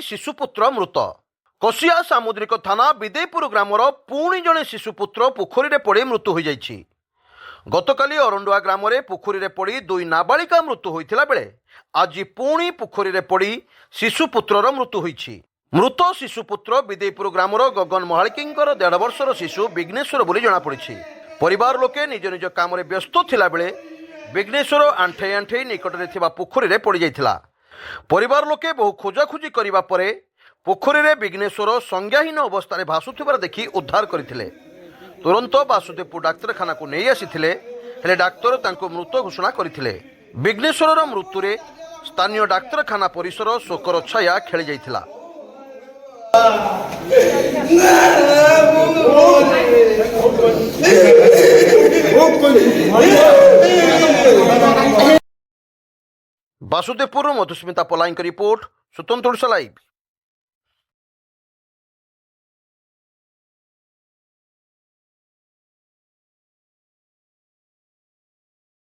शिशुपुत्र मृत। कसिया सामुद्रिक थाना विदेपुर ग्रामर पुणी जड़े शिशुपुत्र पोखरी में पड़ मृत्यु हो जाइछि। गतकाली अरंडुआ ग्राम में पोखरी में पड़ दुई नाबालिका मृत्यु होता बेले आज पुणी पोखरी में पड़ शिशुपुत्रर मृत्यु होइछि। मृत शिशुपुत्र विदेपुर ग्रामर गगन महालिकींकर 1.5 वर्षर शिशु विघ्नेश्वर बोली जनापड़ी। परिवार लोके निज निज काम व्यस्त थिला बेले विघ्नेश्वर आंठे आंठे निकट में पोखरी में पड़ जाइथिला। परिवार लोके बहु खोजाखोजी करबा परे पोखरी में विघ्नेश्वर संज्ञाहीन अवस्था भासुथिबार देखि उद्धार करथिले। तुरंत वासुदेवपुर डाक्तरखाना को नहीं आसीथिले, हेले डाक्तर तांको मृत घोषणा करथिले। विघ्नेश्वरर मृत्युरे स्थानीय डाक्तरखाना परिसर शोकर छाया खेली जाइथिला। वासुदेवपुर मधुस्मिता पलाईंक रिपोर्ट, स्वतंत्र ओडिशा लाइव।